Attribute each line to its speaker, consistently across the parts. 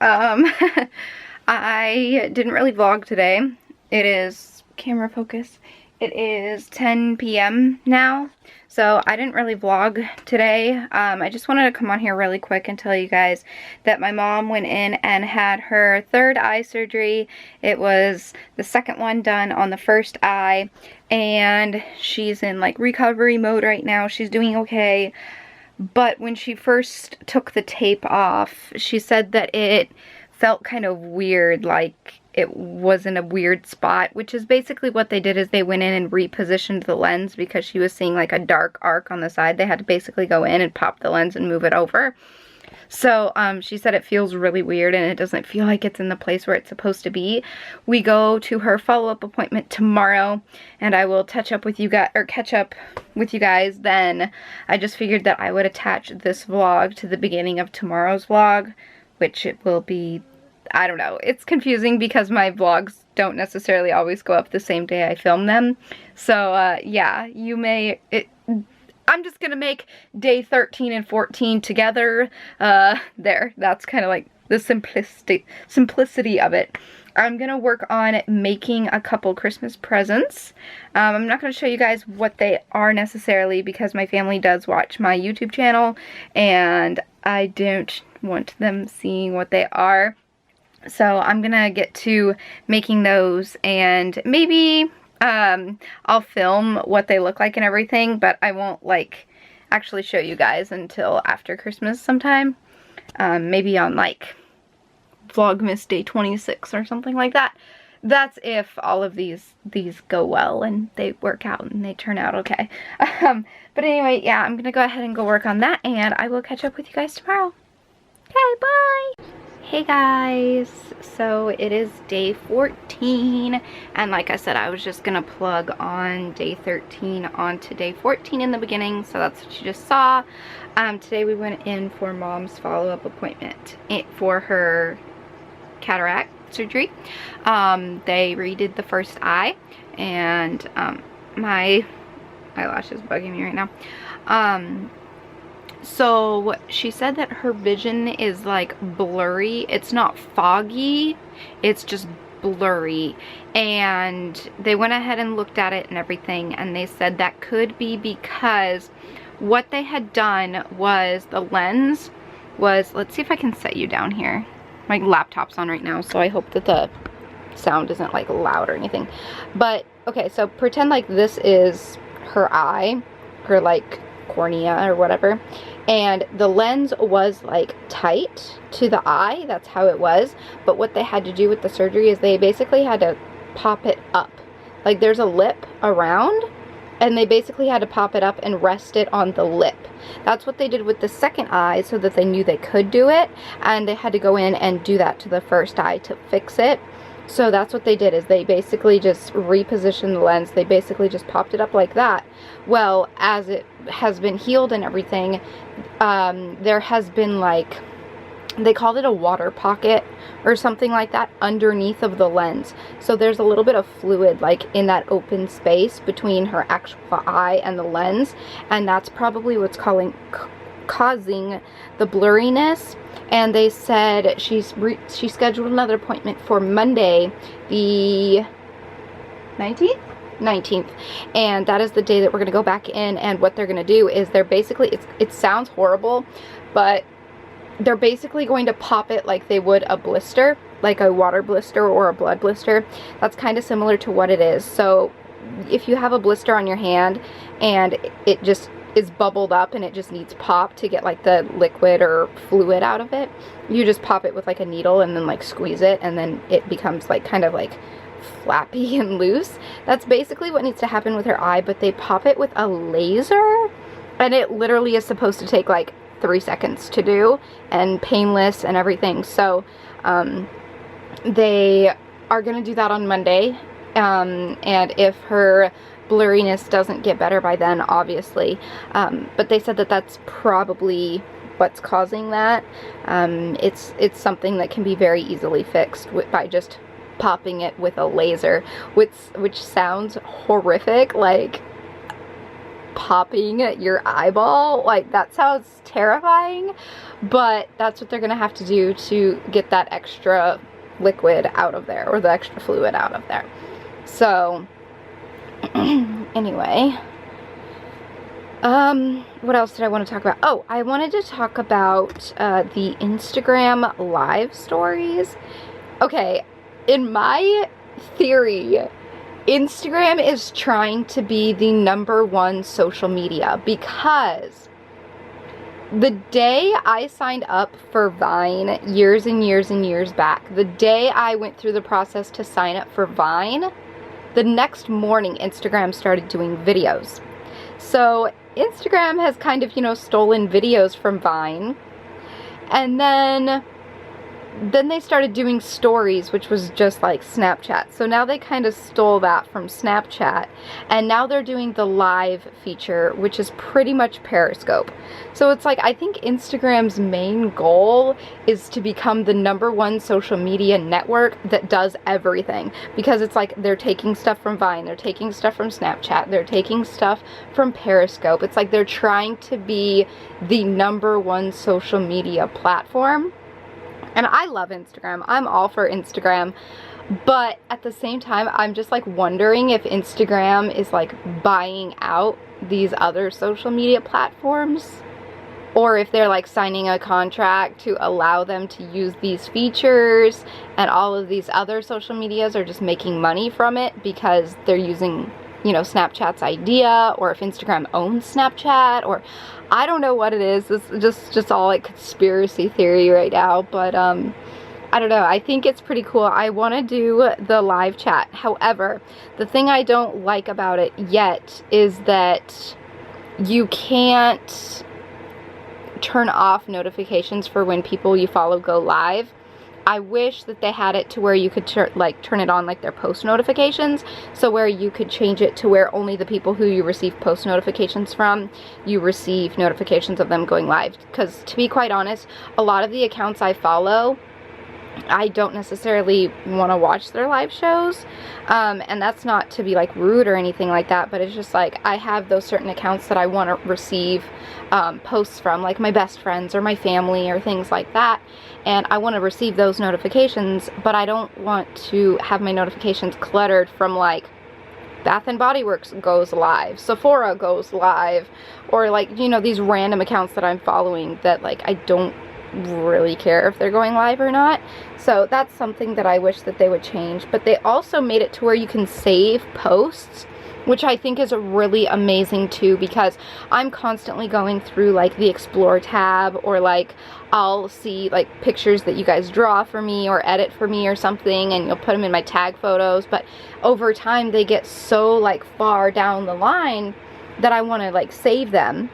Speaker 1: I didn't really vlog today. It is, camera focus, it is 10 p.m. now, so I didn't really vlog today. I just wanted to come on here really quick and tell you guys that my mom went in and had her third eye surgery. It was the second one done on the first eye, and she's in like recovery mode right now. She's doing okay. But when she first took the tape off, she said that it felt kind of weird, like it was in a weird spot, which is basically what they did is they went in and repositioned the lens because she was seeing like a dark arc on the side. They had to basically go in and pop the lens and move it over. So she said it feels really weird and it doesn't feel like it's in the place where it's supposed to be. We go to her follow-up appointment tomorrow, and I will catch up with you guys then. I just figured that I would attach this vlog to the beginning of tomorrow's vlog, which it will be, I don't know, it's confusing because my vlogs don't necessarily always go up the same day I film them. So yeah, I'm just gonna make day 13 and 14 together. That's kind of like the simplicity of it. I'm gonna work on making a couple Christmas presents. I'm not gonna show you guys what they are necessarily because my family does watch my YouTube channel and I don't want them seeing what they are. So I'm gonna get to making those, and maybe I'll film what they look like and everything, but I won't like actually show you guys until after Christmas sometime. Maybe on like Vlogmas day 26 or something like that. That's if all of these go well and they work out and they turn out okay. But anyway, yeah, I'm gonna go ahead and go work on that, and I will catch up with you guys tomorrow. Okay, bye! Hey guys, so it is day 14, and like I said, I was just gonna plug on day 13 onto day 14 in the beginning, so that's what you just saw. Today we went in for mom's follow-up appointment for her cataract surgery. They redid the first eye, and my eyelash is bugging me right now. So she said that her vision is like blurry. It's not foggy, it's just blurry. And they went ahead and looked at it and everything, and they said that could be because what they had done was the lens was, let's see if I can set you down here. My laptop's on right now, so I hope that the sound isn't like loud or anything. But okay, so pretend like this is her eye, her like cornea or whatever, and the lens was like tight to the eye. That's how it was. But what they had to do with the surgery is they basically had to pop it up. Like there's a lip around, and they basically had to pop it up and rest it on the lip. That's what they did with the second eye so that they knew they could do it, and they had to go in and do that to the first eye to fix it. So that's what they did, is they basically just repositioned the lens. They basically just popped it up like that. Well, as it has been healed and everything, there has been like, they called it a water pocket or something like that underneath of the lens. So there's a little bit of fluid like in that open space between her actual eye and the lens, and that's probably what's causing the blurriness. And they said she scheduled another appointment for Monday the 19th, and that is the day that we're going to go back in. And what they're going to do is they're basically, it sounds horrible, but they're basically going to pop it like they would a blister, like a water blister or a blood blister. That's kind of similar to what it is. So if you have a blister on your hand and it just is bubbled up and it just needs pop to get like the liquid or fluid out of it, you just pop it with like a needle and then like squeeze it, and then it becomes like kind of like flappy and loose. That's basically what needs to happen with her eye, but they pop it with a laser, and it literally is supposed to take like 3 seconds to do, and painless and everything. So they are gonna do that on Monday, and if her blurriness doesn't get better by then, obviously, but they said that that's probably what's causing that. It's something that can be very easily fixed by just popping it with a laser, which sounds horrific. Like, popping your eyeball. Like, that sounds terrifying, but that's what they're gonna have to do to get that extra liquid out of there, or the extra fluid out of there. So anyway, what else did I want to talk about? Oh, I wanted to talk about the Instagram live stories. Okay, in my theory, Instagram is trying to be the #1 social media, because the day I signed up for Vine years and years and years back, the day I went through the process to sign up for Vine, the next morning Instagram started doing videos. So Instagram has kind of, you know, stolen videos from Vine, and then they started doing stories, which was just like Snapchat. So now they kind of stole that from Snapchat, and now they're doing the live feature, which is pretty much Periscope. So it's like, I think Instagram's main goal is to become the #1 social media network that does everything, because it's like they're taking stuff from Vine, they're taking stuff from Snapchat, they're taking stuff from Periscope. It's like they're trying to be the #1 social media platform. And I love Instagram. I'm all for Instagram. But at the same time, I'm just like wondering if Instagram is like buying out these other social media platforms, or if they're like signing a contract to allow them to use these features, and all of these other social medias are just making money from it because they're using, you know, Snapchat's idea, or if Instagram owns Snapchat, or I don't know what it is. It's just all like conspiracy theory right now, but I don't know. I think it's pretty cool. I want to do the live chat. However, the thing I don't like about it yet is that you can't turn off notifications for when people you follow go live. I wish that they had it to where you could turn it on like their post notifications, so where you could change it to where only the people who you receive post notifications from, you receive notifications of them going live. Because to be quite honest, a lot of the accounts I follow, I don't necessarily want to watch their live shows, and that's not to be like rude or anything like that, but it's just like I have those certain accounts that I want to receive posts from, like my best friends or my family or things like that, and I want to receive those notifications, but I don't want to have my notifications cluttered from like Bath and Body Works goes live, Sephora goes live, or like, you know, these random accounts that I'm following that like I don't really care if they're going live or not. So that's something that I wish that they would change. But they also made it to where you can save posts, which I think is really amazing too, because I'm constantly going through like the Explore tab, or like I'll see like pictures that you guys draw for me or edit for me or something, and you'll put them in my tag photos, but over time they get so like far down the line that I want to like save them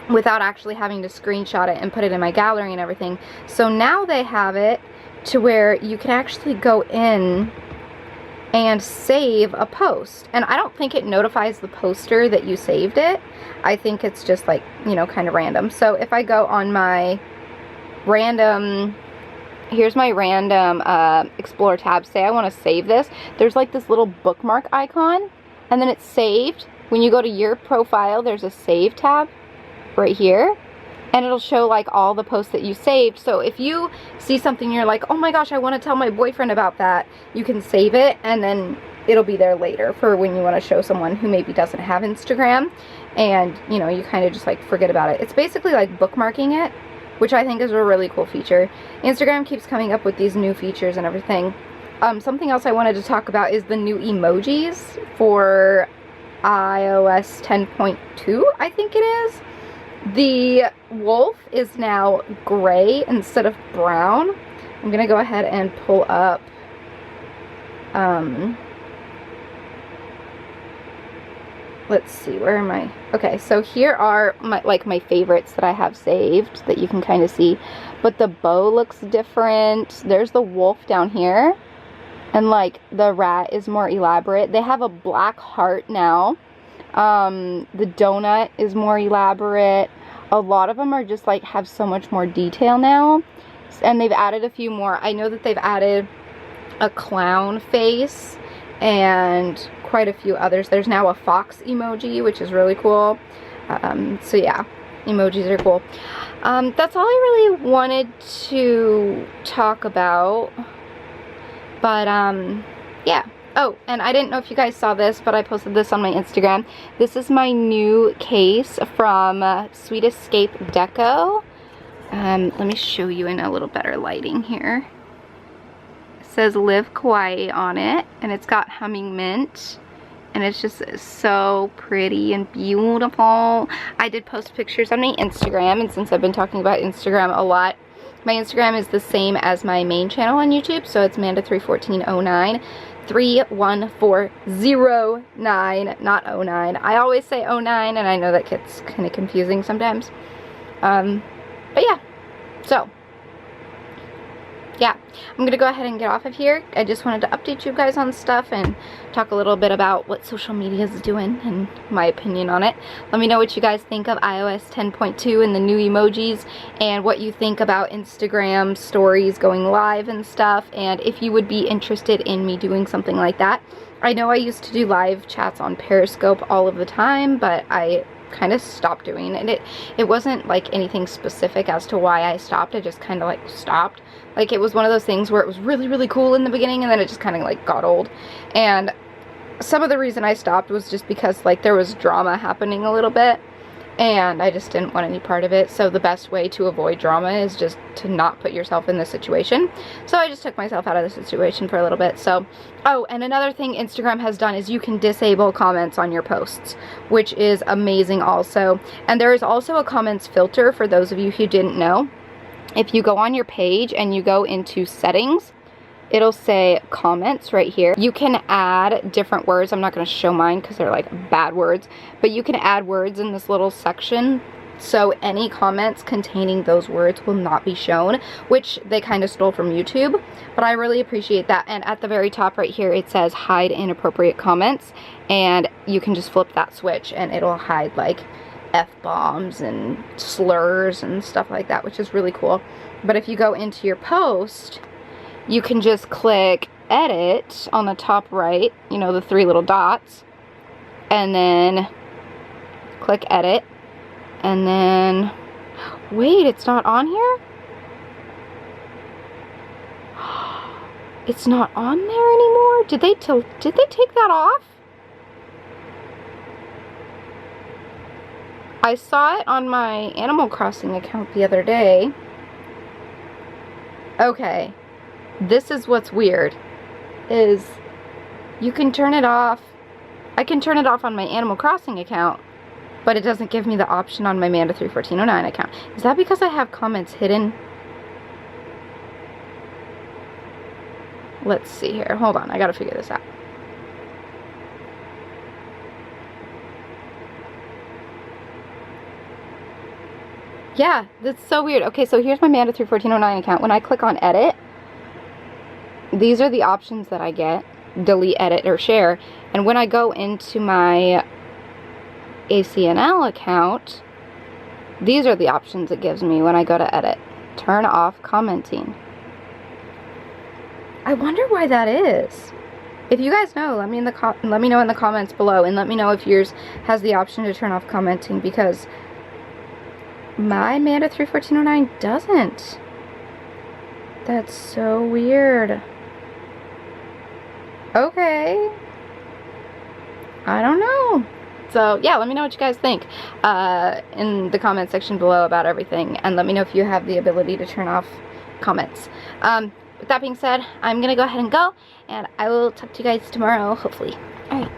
Speaker 1: without actually having to screenshot it and put it in my gallery and everything. So now they have it to where you can actually go in and save a post. And I don't think it notifies the poster that you saved it. I think it's just like, you know, kind of random. So if I go on my random, here's my random Explore tab, say I want to save this, there's like this little bookmark icon, and then it's saved. When you go to your profile, there's a save tab right here, and it'll show like all the posts that you saved. So if you see something you're like, oh my gosh, I want to tell my boyfriend about that, you can save it, and then it'll be there later for when you want to show someone who maybe doesn't have Instagram, and you know, you kind of just like forget about it. It's basically like bookmarking it, which I think is a really cool feature. Instagram keeps coming up with these new features and everything. Something else I wanted to talk about is the new emojis for iOS 10.2, I think it is. The wolf is now gray instead of brown. I'm gonna go ahead and pull up let's see, where am I? Okay, so here are my favorites that I have saved that you can kind of see, but the bow looks different. There's the wolf down here, and like the rat is more elaborate. They have a black heart now. The donut is more elaborate. A lot of them are just like have so much more detail now, and they've added a few more. I know that they've added a clown face and quite a few others. There's now a fox emoji, which is really cool. So yeah, emojis are cool. That's all I really wanted to talk about. But yeah. Oh, and I didn't know if you guys saw this, but I posted this on my Instagram. This is my new case from Sweet Escape Deco. Let me show you in a little better lighting here. It says Live Kawaii on it, and it's got humming mint, and it's just so pretty and beautiful. I did post pictures on my Instagram, and since I've been talking about Instagram a lot, my Instagram is the same as my main channel on YouTube, so it's Manda31409. 31409, not 09. I always say 09, and I know that gets kind of confusing sometimes. But yeah, so yeah, I'm gonna go ahead and get off of here. I just wanted to update you guys on stuff and talk a little bit about what social media is doing and my opinion on it. Let me know what you guys think of iOS 10.2 and the new emojis, and what you think about Instagram stories going live and stuff, and if you would be interested in me doing something like that. I know I used to do live chats on Periscope all of the time, but I kind of stopped doing it. It wasn't like anything specific as to why I stopped. I just kind of like stopped. Like, it was one of those things where it was really, really cool in the beginning, and then it just kind of like got old. And some of the reason I stopped was just because like there was drama happening a little bit, and I just didn't want any part of it. So the best way to avoid drama is just to not put yourself in this situation. So I just took myself out of the situation for a little bit. So, oh, and another thing Instagram has done is you can disable comments on your posts, which is amazing also. And there is also a comments filter for those of you who didn't know. If you go on your page and you go into settings, it'll say comments right here. You can add different words. I'm not going to show mine because they're like bad words, but you can add words in this little section, so any comments containing those words will not be shown, which they kind of stole from YouTube, but I really appreciate that. And at the very top right here, it says hide inappropriate comments, and you can just flip that switch and it'll hide like F-bombs and slurs and stuff like that, which is really cool. But if you go into your post, you can just click edit on the top right, you know, the three little dots, and then click edit, and then wait, it's not on here? It's not on there anymore? Did they take that off? I saw it on my Animal Crossing account the other day. Okay. This is what's weird, is you can turn it off. I can turn it off on my Animal Crossing account, but it doesn't give me the option on my Manda31409 account. Is that because I have comments hidden? Let's see here. Hold on, I gotta figure this out. Yeah, that's so weird. Okay, so here's my Manda31409 account. When I click on edit, these are the options that I get: delete, edit, or share. And when I go into my ACNL account, these are the options it gives me when I go to edit. Turn off commenting. I wonder why that is. If you guys know, let me know in the comments below, and let me know if yours has the option to turn off commenting, because my Manda31409 doesn't. That's so weird. Okay. I don't know. So yeah, let me know what you guys think in the comment section below about everything, and let me know if you have the ability to turn off comments. With that being said, I'm gonna go ahead and go, and I will talk to you guys tomorrow, hopefully. Alright.